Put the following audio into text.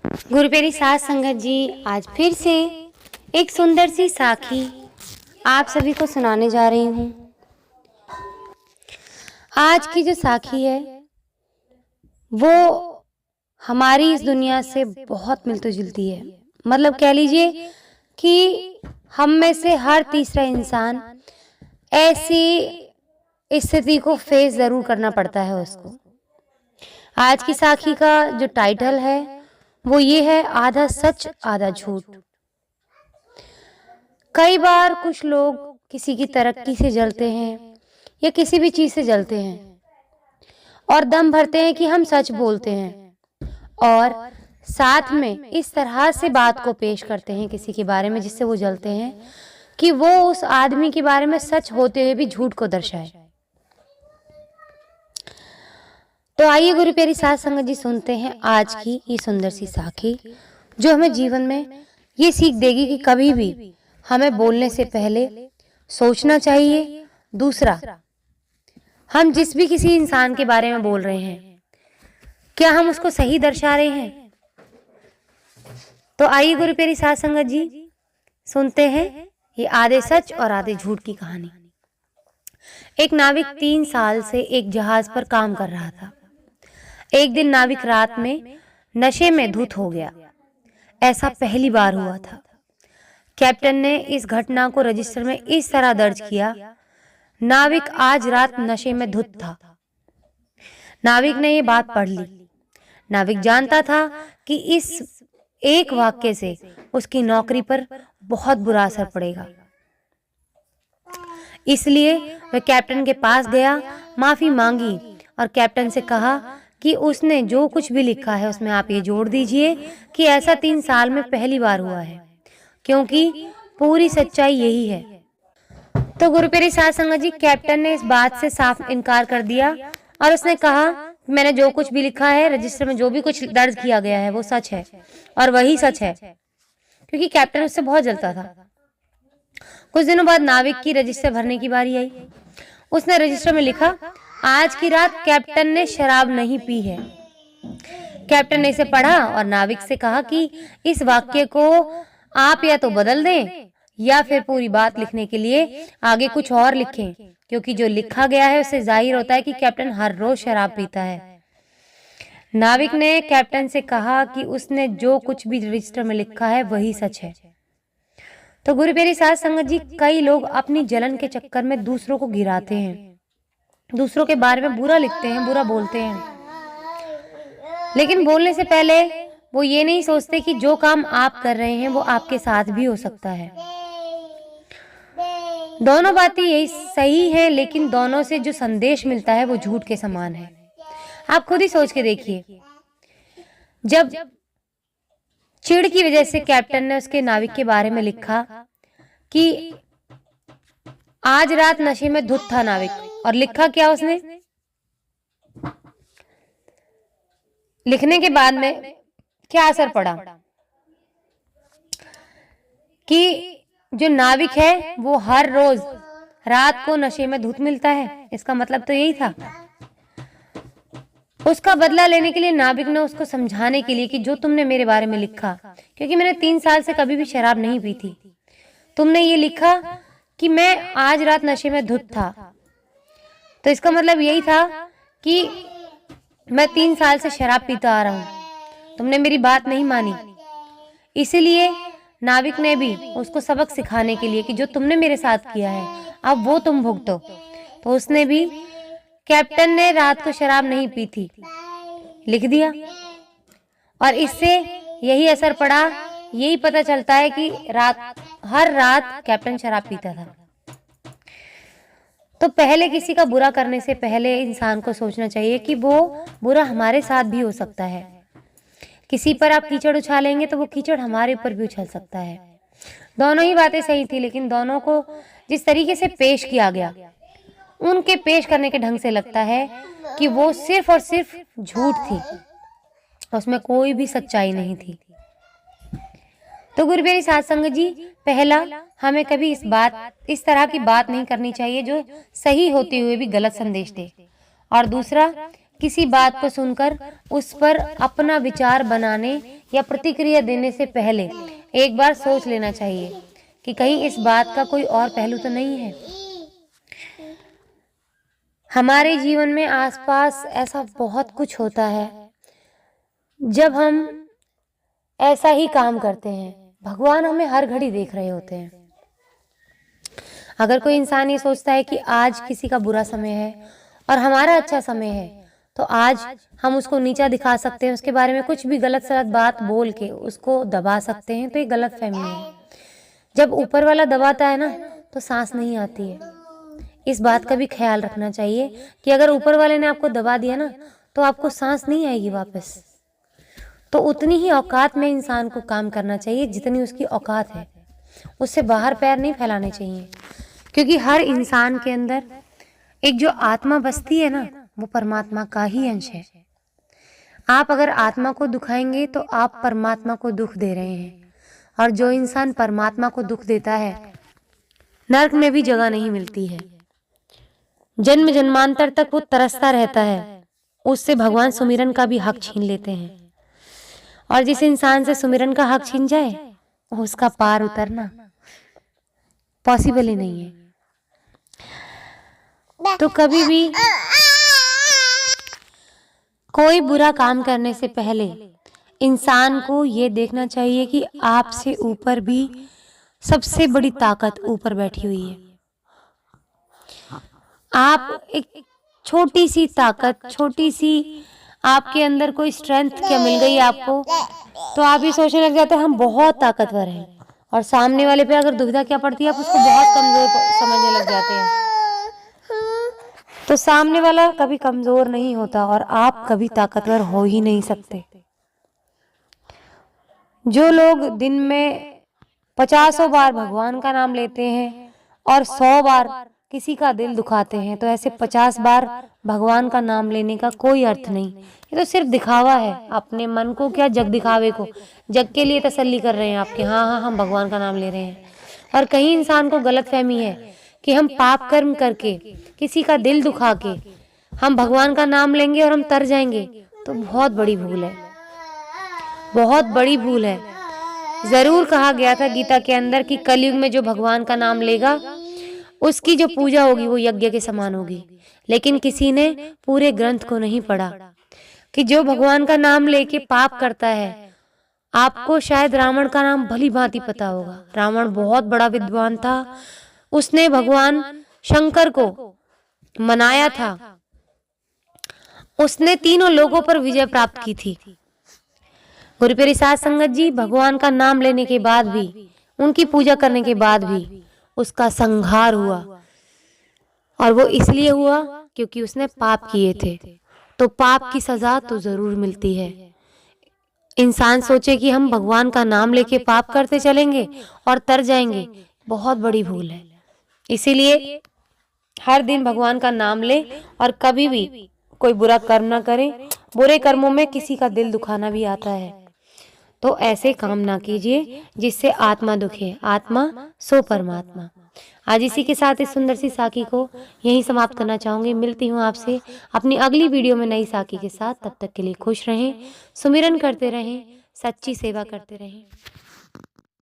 गुरु प्यारी साथ संगत जी, आज फिर से एक सुंदर सी साखी आप सभी को सुनाने जा रही हूँ। आज की जो साखी है वो हमारी इस दुनिया से बहुत मिलती जुलती है। मतलब कह लीजिए कि हम में से हर तीसरा इंसान ऐसी स्थिति को फेस जरूर करना पड़ता है उसको। आज की साखी का जो टाइटल है वो ये है, आधा सच आधा झूठ। कई बार कुछ लोग किसी की तरक्की से जलते हैं या किसी भी चीज से जलते हैं और दम भरते हैं कि हम सच बोलते हैं और साथ में इस तरह से बात को पेश करते हैं किसी के बारे में जिससे वो जलते हैं कि वो उस आदमी के बारे में सच होते हुए भी झूठ को दर्शाए। तो आइए गुरु प्यारी साथ संगत जी सुनते हैं आज की ये सुंदर सी साखी, जो हमें जीवन में ये सीख देगी कि कभी भी हमें बोलने से पहले सोचना चाहिए। दूसरा, हम जिस भी किसी इंसान के बारे में बोल रहे हैं क्या हम उसको सही दर्शा रहे हैं। तो आइए गुरु प्यारी साथ संगत जी सुनते हैं ये आधे सच और आधे झूठ की कहानी। एक नाविक 3 साल से एक जहाज पर काम कर रहा था। एक दिन नाविक रात में नशे में धुत हो गया। ऐसा पहली बार हुआ था। कैप्टन ने इस घटना को रजिस्टर में इस तरह दर्ज किया, नाविक आज रात नशे में धुत था। नाविक ने ये बात पढ़ ली। नाविक जानता था कि इस एक वाक्य से उसकी नौकरी पर बहुत बुरा असर पड़ेगा। इसलिए वह कैप्टन के पास गया, माफी मांगी और कैप्टन से कहा कि उसने जो कुछ भी लिखा है उसमें आप ये जोड़ दीजिए कि ऐसा 3 साल में पहली बार हुआ है, क्योंकि पूरी सच्चाई यही है। तो गुरु प्यारी साथ संगत जी, कैप्टन ने इस बात से साफ इनकार कर दिया और उसने कहा मैंने जो कुछ भी लिखा है, रजिस्टर में जो भी कुछ दर्ज किया गया है वो सच है और वही सच है, क्योंकि कैप्टन उससे बहुत जलता था। कुछ दिनों बाद नाविक की रजिस्टर भरने की बारी आई। उसने रजिस्टर में लिखा, आज की रात कैप्टन ने शराब नहीं पी है। कैप्टन ने इसे पढ़ा और नाविक से कहा कि इस वाक्य को आप या तो बदल दें या फिर पूरी बात लिखने के लिए आगे कुछ और लिखें, क्योंकि जो लिखा गया है उससे जाहिर होता है कि कैप्टन हर रोज शराब पीता है। नाविक ने कैप्टन से कहा कि उसने जो कुछ भी रजिस्टर में लिखा है वही सच है। तो गुरु प्यारी साथ संगत जी, कई लोग अपनी जलन के चक्कर में दूसरों को गिराते हैं, दूसरों के बारे में बुरा लिखते हैं, बुरा बोलते हैं, लेकिन बोलने से पहले वो ये नहीं सोचते कि जो काम आप कर रहे हैं वो आपके साथ भी हो सकता है। दोनों बातें यही सही है, लेकिन दोनों से जो संदेश मिलता है वो झूठ के समान है। आप खुद ही सोच के देखिए, जब चिढ़ की वजह से कैप्टन ने उसके नाविक के बारे में लिखा कि आज रात नशे में धुत था नाविक, और लिखा क्या उसने, लिखने के बाद में क्या असर पड़ा कि जो नाविक है वो हर रोज रात को नशे में धुत मिलता है। इसका मतलब तो यही था। उसका बदला लेने के लिए नाविक ने उसको समझाने के लिए कि जो तुमने मेरे बारे में लिखा, क्योंकि मैंने 3 साल से कभी भी शराब नहीं पी थी, तुमने ये लिखा कि मैं आज रात नशे में धुत था, तो इसका मतलब यही था कि मैं 3 साल से शराब पीता आ रहा हूं, तुमने मेरी बात नहीं मानी। इसीलिए नाविक ने भी उसको सबक सिखाने के लिए कि जो तुमने मेरे साथ किया है अब वो तुम भुगतो, तो उसने भी, कैप्टन ने रात को शराब नहीं पी थी लिख दिया, और इससे यही असर पड़ा। यही पता चलता है कि हर रात कैप्टन शराब पीता था। तो पहले किसी का बुरा करने से पहले इंसान को सोचना चाहिए कि वो बुरा हमारे साथ भी हो सकता है। किसी पर आप कीचड़ उछालेंगे तो वो कीचड़ हमारे ऊपर भी उछल सकता है। दोनों ही बातें सही थी, लेकिन दोनों को जिस तरीके से पेश किया गया, उनके पेश करने के ढंग से लगता है कि वो सिर्फ और सिर्फ झूठ थी, उसमें कोई भी सच्चाई नहीं थी। तो गुरु प्यारी साथ संगत जी, पहला, हमें कभी इस तरह की बात नहीं करनी चाहिए जो सही होते हुए भी गलत संदेश दे, और दूसरा, किसी बात को सुनकर उस पर अपना विचार बनाने या प्रतिक्रिया देने से पहले एक बार सोच लेना चाहिए कि कहीं इस बात का कोई और पहलू तो नहीं है। हमारे जीवन में आसपास ऐसा बहुत कुछ होता है जब हम ऐसा ही काम करते हैं। भगवान हमें हर घड़ी देख रहे होते हैं। अगर कोई इंसान ये सोचता है कि आज किसी का बुरा समय है और हमारा अच्छा समय है, तो आज हम उसको नीचा दिखा सकते हैं, उसके बारे में कुछ भी गलत सलत बात बोल के उसको दबा सकते हैं। तो ये गलत फहमी है। जब ऊपर वाला दबाता है ना, तो सांस नहीं आती है। इस बात का भी ख्याल रखना चाहिए कि अगर ऊपर वाले ने आपको दबा दिया ना, तो आपको सांस नहीं आएगी वापस। तो उतनी ही औकात में इंसान को काम करना चाहिए जितनी उसकी औकात है। उससे बाहर पैर नहीं फैलाने चाहिए, क्योंकि हर इंसान के अंदर एक जो आत्मा बसती है ना, वो परमात्मा का ही अंश है। आप अगर आत्मा को दुखाएंगे तो आप परमात्मा को दुख दे रहे हैं, और जो इंसान परमात्मा को दुख देता है, नरक में भी जगह नहीं मिलती है। जन्म जन्मांतर तक वो तरसता रहता है। उससे भगवान सुमिरन का भी हक छीन लेते हैं, और जिस इंसान से सुमिरन का हक छीन जाए, उसका पार उतरना पॉसिबल ही नहीं है। तो कभी भी कोई बुरा काम करने से पहले इंसान को ये देखना चाहिए कि आपसे ऊपर भी सबसे बड़ी ताकत ऊपर बैठी हुई है। आप एक छोटी सी ताकत, छोटी सी आपके अंदर कोई स्ट्रेंथ क्या मिल गई आपको, तो आप ये सोचने लग जाते हैं हम बहुत ताकतवर हैं, और सामने वाले पे अगर दुविधा क्या पड़ती है, आप उसको बहुत कमजोर समझने लग जाते हैं। तो सामने वाला कभी कमजोर नहीं होता, और आप कभी ताकतवर हो ही नहीं सकते। जो लोग दिन में 50 बार भगवान का नाम लेते हैं और 100 बार किसी का दिल दुखाते हैं, तो ऐसे 50 बार भगवान का नाम लेने का कोई अर्थ नहीं। ये तो सिर्फ दिखावा है। अपने मन को क्या, जग दिखावे को, जग के लिए तसल्ली कर रहे हैं आपके, हाँ हाँ हम भगवान का नाम ले रहे हैं। और कहीं इंसान को गलत फहमी है कि हम पाप कर्म करके, किसी का दिल दुखा के हम भगवान का नाम लेंगे और हम तर जाएंगे, तो बहुत बड़ी भूल है, बहुत बड़ी भूल है। जरूर कहा गया था गीता के अंदर कि कलयुग में जो भगवान का नाम लेगा उसकी जो पूजा होगी वो यज्ञ के समान होगी। लेकिन किसी ने पूरे ग्रंथ को नहीं पढ़ा कि जो भगवान का नाम लेके पाप करता है, आपको शायद रावण का नाम भली भांति पता होगा। रावण बहुत बड़ा विद्वान था। उसने भगवान शंकर को मनाया था। उसने तीनों लोगों पर विजय प्राप्त की थी। गुरु प्यारी साध संगत जी, भगवान का नाम लेने के बाद भी, उनकी पूजा करने के बाद भी उसका संहार हुआ, और वो इसलिए हुआ क्योंकि उसने पाप किए थे। तो पाप की सजा तो जरूर मिलती है। इंसान सोचे कि हम भगवान का नाम लेके पाप करते चलेंगे और तर जाएंगे, बहुत बड़ी भूल है। इसीलिए हर दिन भगवान का नाम ले और कभी भी कोई बुरा कर्म ना करें। बुरे कर्मों में किसी का दिल दुखाना भी आता है, तो ऐसे काम ना कीजिए जिससे आत्मा दुखे। आत्मा सो परमात्मा। आज इसी के साथ इस सुंदर सी साखी को यहीं समाप्त करना चाहूंगी। मिलती हूँ आपसे अपनी अगली वीडियो में नई साखी के साथ। तब तक के लिए खुश रहें, सुमिरन करते रहें, सच्ची सेवा करते रहें।